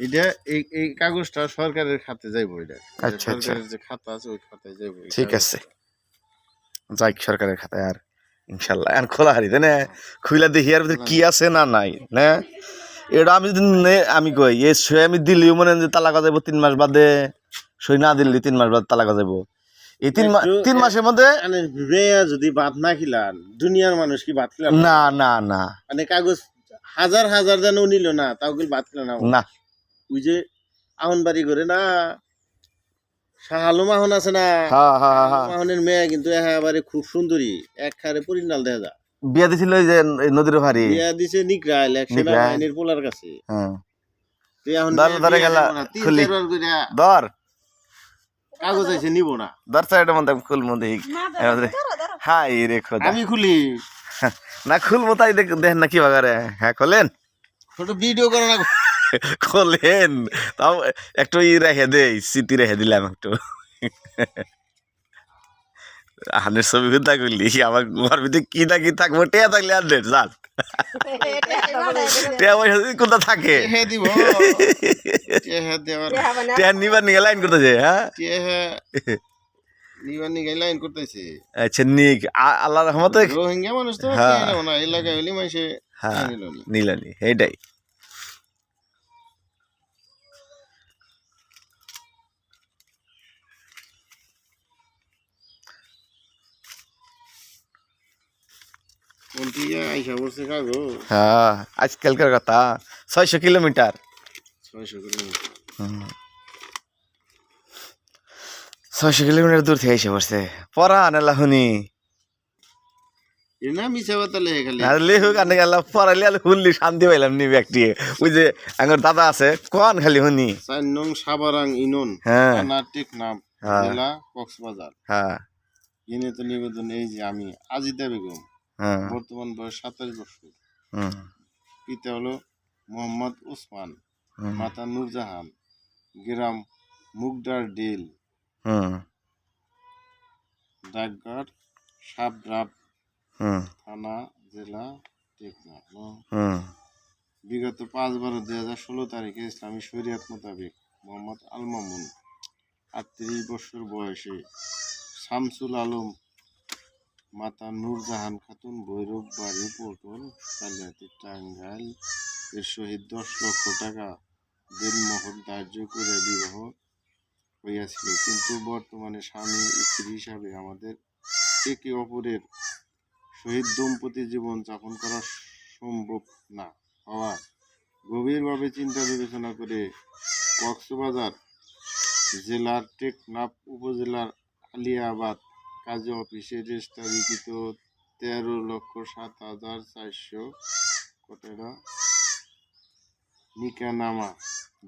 এটা এই কাগজটা সরকারের খাতে যাইবো, এটা আচ্ছা আচ্ছা সরকারের যে খাতা আছে ওই খাতায় যাইবো। ঠিক আছে, যাই সরকারের খাতায়। আর ইনশাল্লাহ আর খোলা হারি তাই না, খুইলা দেখি আর কি আছে না নাই না। এটা আমি যদি আমি কই এ সই আমি দিলিও মনে যে তালাকা যাবো 3 মাস বাদে, সই না দিলি 3 মাস বাদে তালাকা যাবো। এই 3 মাসের মধ্যে মেয়া যদি ভাত না খিলান দুনিয়ার মানুষ কি ভাত খিলান? না না না মানে কাগজ হাজার হাজার যেন নিল না তাও কি ভাত খিলান না। ওই যে আহন বাড়ি করে না শাহ আলম আহন আছে না, আহনের মেয়ে কিন্তু একেবারে খুব সুন্দরী, এক খারে পরিণাল দেখা যায়। বিয়া দিছিল ওই যে নদীর ভারি, বিয়া দিছে নিকরাইল এক সেনাবাহিনীর পোলার কাছে। ধরে গেল খুলি ধর কাগজ আছে নিব না, ধর সাইডের মধ্যে খুলমু দেখি। হ্যাঁ এই রে খোদা, আমি খুলি না খুলবো তাই দেখেন না কি বাগারে। হ্যাঁ খোলেন, ছোট ভিডিও করো না, খোলেন তাও একটু ই রেখে দে, স্মৃতি রেখে দিলাম একটু। আনের ছবি কোথা করলি আমার ঘর ভিতরে কি না কি থাকবো, টেয়া থাকলে আর দেড় জাল টেয়া পয়সা কোথা থাকে, টেয়া নিবার নিয়ে লাইন করতেছে। হ্যাঁ নিবার নিয়ে লাইন করতেছে। আচ্ছা নিক আল্লাহ রহমতে রোহিঙ্গা মানুষ তো না এলাকায় হইলে মানুষে নিলানি এইটাই। আজকালকার কথা 600 কিলোমিটার, 600 কিলোমিটার দূর থেকে এসে পড়ছে। পড়া আনালা শুনি শান্তি পাইলাম নি ব্যক্তি। ওই যে আমার দাদা আছে কোন খালি শুনি সাবারাং ইনন কক্সবাজার। হ্যাঁ নিবেদন এই যে আমি আজিদা বেগম, বর্তমান বয়স 27 বছর, পিতা হলো মোহাম্মদ ওসমান, মাতা নূরজাহান, গ্রাম মুগদার ডিল, ডাকঘর সাবরাব, থানা জেলা টেকনাফ। বিগত 5/12/2016 তারিখে ইসলামী শরিয়ত মোতাবেক মোহাম্মদ আল মামুন 38 বছর বয়সে শামসুল আলম, মাতা নূরজাহান খাতুন, ভৈরব বাড়ি পটল কালিয়াতি টাঙ্গাইল এর সহিত 10 লক্ষ টাকা দেনমোহর ধার্য করে বিবাহ হইয়াছিল। কিন্তু বর্তমানে স্বামী স্ত্রী হিসাবে আমাদের একে অপরের সহিত দম্পতি জীবন যাপন করা সম্ভব না হওয়া গভীরভাবে চিন্তা বিবেচনা করে কক্সবাজার জেলার টেকনাফ উপজেলার আলিয়াবাদ কাজী অফিসে রেজিস্ট্রারকৃত 13,07,400 টাকা নিকানামা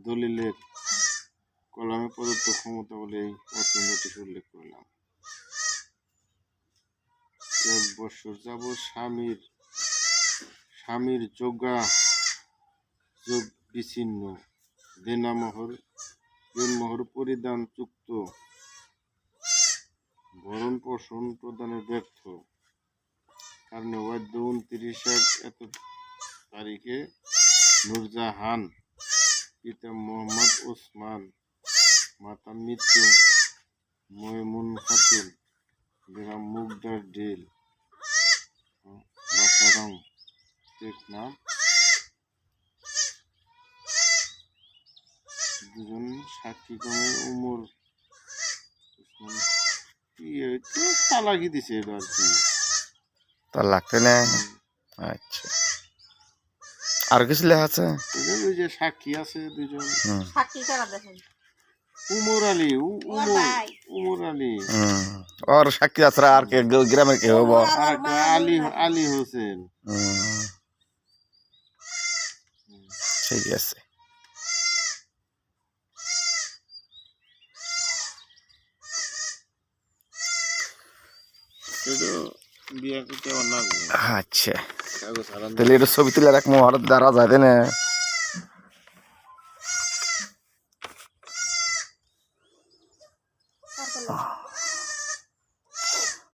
দলিলের কলমে প্রদত্ত ক্ষমতা বলে এই পত্র নোটিশ উল্লেখ করলাম। 1 বছর যাবৎ স্বামীর যোগাযোগ বিচ্ছিন্ন, দেনমোহর পরিধান চুক্ত, ভরণ পোষণ প্রদানের ব্যর্থ কারণে বাধ্য 29 তারিখে নূরজাহান, পিতা মোহাম্মদ ওসমান, মাতা মৃত্যু ময়মুন খাতুন, গ্রাম মুগদার ডিল, বাসারং টেকনাফ, দুজন সাক্ষী ক্রমে উমর তালাকি দিছে এবার কি তালাক না। আচ্ছা আর কিছু লেখা আছে? ওই যে সাক্ষী আছে দুজন, সাক্ষী কারা দেখেন? উমর আলী, উমর আলী আর সাক্ষী আছে আর কে গ্রামে কে হবো? আলী হোসেন। ঠিক আছে। আচ্ছা তাহলে এটা ছবি তুলে রাখবো, হঠাৎ দাঁড়া যায় না।